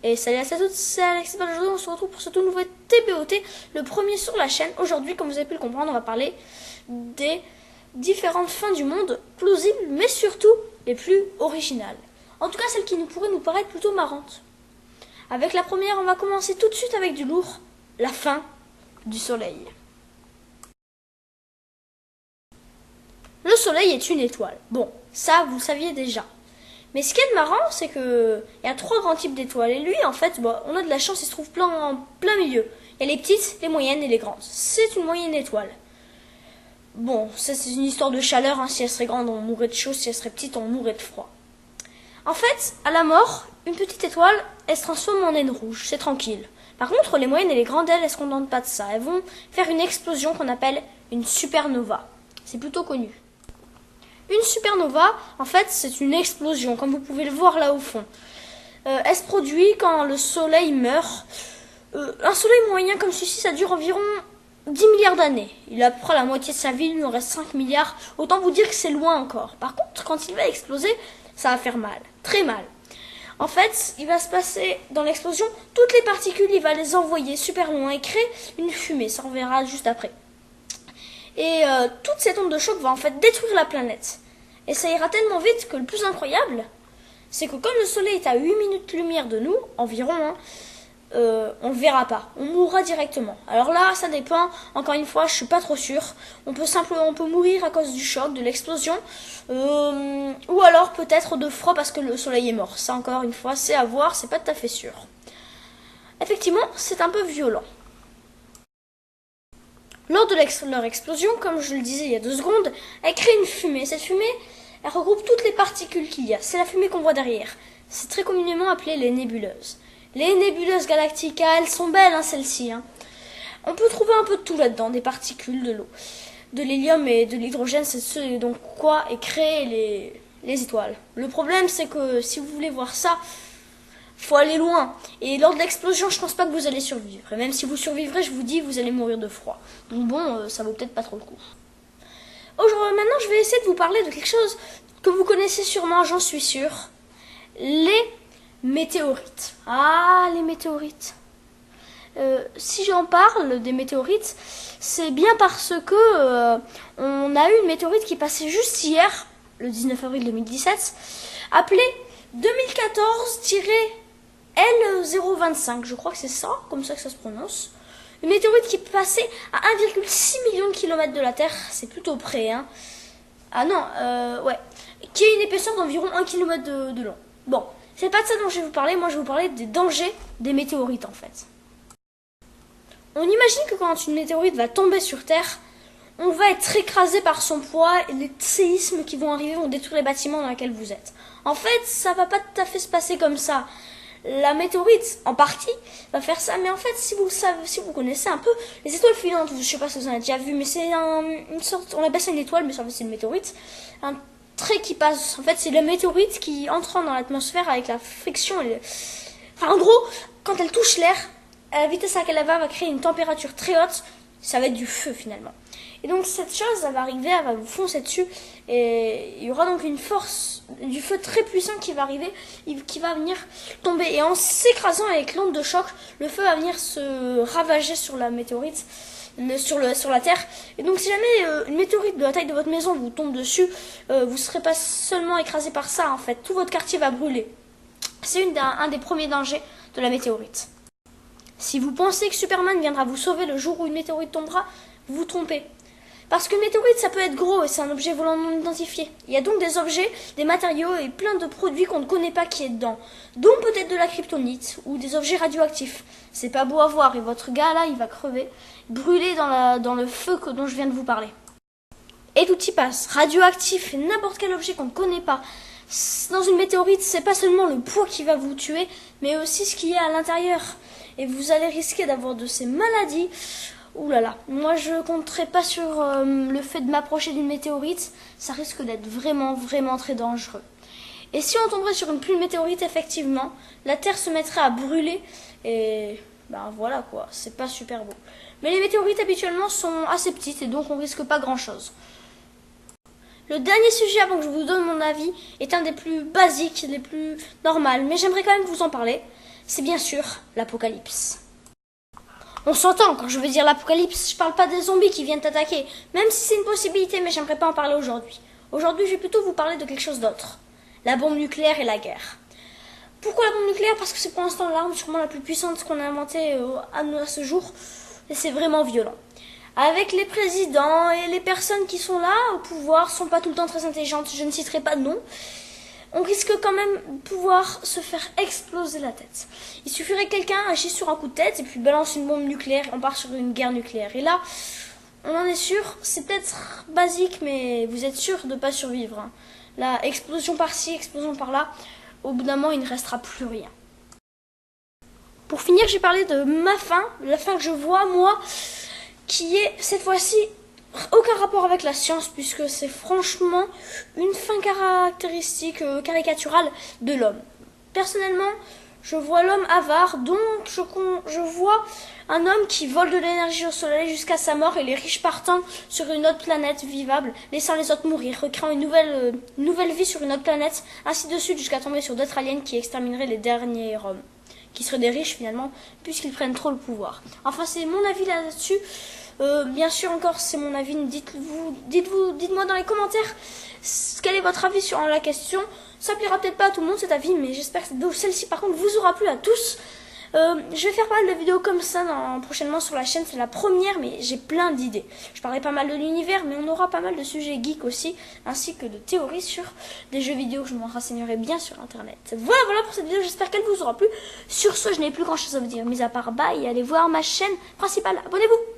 Et salut à tous, c'est Alex. Aujourd'hui, on se retrouve pour ce tout nouveau TPOT, le premier sur la chaîne. Aujourd'hui, comme vous avez pu le comprendre, on va parler des différentes fins du monde plausibles, mais surtout les plus originales. En tout cas, celles qui pourraient nous paraître plutôt marrantes. Avec la première, on va commencer tout de suite avec du lourd, la fin du soleil. Le soleil est une étoile. Bon, ça, vous le saviez déjà. Mais ce qui est marrant, c'est que il y a 3 grands types d'étoiles. Et lui, en fait, on a de la chance, il se trouve en plein milieu. Il y a les petites, les moyennes et les grandes. C'est une moyenne étoile. Bon, ça c'est une histoire de chaleur. Hein. Si elle serait grande, on mourrait de chaud. Si elle serait petite, on mourrait de froid. En fait, à la mort, une petite étoile, elle se transforme en naine rouge. C'est tranquille. Par contre, les moyennes et les grandes, elles ne se contentent pas de ça. Elles vont faire une explosion qu'on appelle une supernova. C'est plutôt connu. Une supernova, en fait, c'est une explosion, comme vous pouvez le voir là au fond. Elle se produit quand le soleil meurt. Un soleil moyen comme celui-ci, ça dure environ 10 milliards d'années. Il a à peu près la moitié de sa vie, il nous reste 5 milliards. Autant vous dire que c'est loin encore. Par contre, quand il va exploser, ça va faire mal, très mal. En fait, il va se passer dans l'explosion, toutes les particules, il va les envoyer super loin et créer une fumée. Ça, on verra juste après. Et toute cette onde de choc va en fait détruire la planète. Et ça ira tellement vite que le plus incroyable, c'est que comme le soleil est à 8 minutes lumière de nous, environ, on le verra pas. On mourra directement. Alors là, ça dépend. Encore une fois, je suis pas trop sûre. On peut mourir à cause du choc, de l'explosion. Ou alors peut-être de froid parce que le soleil est mort. Ça, encore une fois, c'est à voir, c'est pas tout à fait sûr. Effectivement, c'est un peu violent. Lors de leur explosion, comme je le disais il y a 2 secondes, elle crée une fumée. Cette fumée, elle regroupe toutes les particules qu'il y a. C'est la fumée qu'on voit derrière. C'est très communément appelé les nébuleuses. Les nébuleuses galactiques, elles sont belles, celles-ci. On peut trouver un peu de tout là-dedans, des particules, de l'eau. De l'hélium et de l'hydrogène, c'est ce donc quoi est créé les étoiles. Le problème, c'est que si vous voulez voir ça, faut aller loin. Et lors de l'explosion, je pense pas que vous allez survivre. Et même si vous survivrez, je vous dis, vous allez mourir de froid. Donc bon, ça vaut peut-être pas trop le coup. Maintenant, je vais essayer de vous parler de quelque chose que vous connaissez sûrement, j'en suis sûre. Les météorites. Ah, les météorites. Si j'en parle des météorites, c'est bien parce que on a eu une météorite qui passait juste hier, le 19 avril 2017, appelée 2014-L025, je crois que c'est ça, comme ça que ça se prononce. Une météorite qui passait à 1,6 million de kilomètres de la Terre, c'est plutôt près, hein. Ah non, ouais. Qui a une épaisseur d'environ 1 km de long. Bon, c'est pas de ça dont je vais vous parler, moi je vais vous parler des dangers des météorites en fait. On imagine que quand une météorite va tomber sur Terre, on va être écrasé par son poids et les séismes qui vont arriver vont détruire les bâtiments dans lesquels vous êtes. En fait, ça va pas tout à fait se passer comme ça. La météorite, en partie, va faire ça. Mais en fait, si vous connaissez un peu les étoiles filantes, je sais pas si vous en avez déjà vu, mais c'est une sorte, on appelle ça une étoile, mais en fait c'est une météorite. Un trait qui passe. En fait, c'est la météorite qui entre dans l'atmosphère avec la friction. Enfin, en gros, quand elle touche l'air, à la vitesse à laquelle elle va créer une température très haute. Ça va être du feu finalement. Et donc cette chose, elle va arriver, elle va vous foncer dessus. Et il y aura donc une force du feu très puissant qui va arriver, qui va venir tomber. Et en s'écrasant avec l'onde de choc, le feu va venir se ravager sur la météorite, sur la Terre. Et donc si jamais une météorite de la taille de votre maison vous tombe dessus, vous ne serez pas seulement écrasé par ça en fait. Tout votre quartier va brûler. C'est un des premiers dangers de la météorite. Si vous pensez que Superman viendra vous sauver le jour où une météorite tombera, vous vous trompez. Parce qu'une météorite, ça peut être gros et c'est un objet volant non identifié. Il y a donc des objets, des matériaux et plein de produits qu'on ne connaît pas qui est dedans. Dont peut-être de la kryptonite ou des objets radioactifs. C'est pas beau à voir et votre gars là, il va crever, brûler dans le feu dont je viens de vous parler. Et tout y passe, radioactif et n'importe quel objet qu'on ne connaît pas. Dans une météorite, c'est pas seulement le poids qui va vous tuer, mais aussi ce qu'il y a à l'intérieur. Et vous allez risquer d'avoir de ces maladies. Ouh là là, moi je compterai pas sur le fait de m'approcher d'une météorite. Ça risque d'être vraiment, vraiment très dangereux. Et si on tomberait sur une pluie de météorite, effectivement, la Terre se mettrait à brûler. Et ben voilà quoi, c'est pas super beau. Mais les météorites habituellement sont assez petites et donc on risque pas grand chose. Le dernier sujet avant que je vous donne mon avis est un des plus basiques, des plus normaux, mais j'aimerais quand même vous en parler. c'est bien sûr l'apocalypse. On s'entend, quand je veux dire l'apocalypse, je parle pas des zombies qui viennent t'attaquer, même si c'est une possibilité, mais j'aimerais pas en parler aujourd'hui. Aujourd'hui, je vais plutôt vous parler de quelque chose d'autre. La bombe nucléaire et la guerre. Pourquoi la bombe nucléaire? Parce que c'est pour l'instant l'arme sûrement la plus puissante qu'on a inventée à ce jour, et c'est vraiment violent. Avec les présidents et les personnes qui sont là au pouvoir, sont pas tout le temps très intelligentes, je ne citerai pas de nom, on risque quand même de pouvoir se faire exploser la tête. Il suffirait que quelqu'un agisse sur un coup de tête et puis balance une bombe nucléaire et on part sur une guerre nucléaire. Et là, on en est sûr, c'est peut-être basique, mais vous êtes sûr de ne pas survivre. Hein. La explosion par-ci, explosion par-là, au bout d'un moment, il ne restera plus rien. Pour finir, j'ai parlé de ma fin, la fin que je vois, moi, qui est cette fois-ci aucun rapport avec la science, puisque c'est franchement une fin caractéristique, caricaturale de l'homme. Personnellement, je vois l'homme avare, donc je vois un homme qui vole de l'énergie au soleil jusqu'à sa mort et les riches partant sur une autre planète vivable, laissant les autres mourir, recréant une nouvelle vie sur une autre planète, ainsi de suite jusqu'à tomber sur d'autres aliens qui extermineraient les derniers hommes, qui seraient des riches finalement, puisqu'ils prennent trop le pouvoir. Enfin, c'est mon avis là-dessus. Bien sûr, encore, c'est mon avis. Dites-moi dans les commentaires quel est votre avis sur la question. Ça plaira peut-être pas à tout le monde cet avis, mais j'espère que celle-ci, par contre, vous aura plu à tous. Je vais faire pas mal de vidéos comme ça prochainement sur la chaîne. C'est la première, mais j'ai plein d'idées. Je parlerai pas mal de l'univers, mais on aura pas mal de sujets geeks aussi, ainsi que de théories sur des jeux vidéo. Je m'en renseignerai bien sur internet. Voilà pour cette vidéo. J'espère qu'elle vous aura plu. Sur ce, je n'ai plus grand chose à vous dire, mis à part bye, et allez voir ma chaîne principale. Abonnez-vous.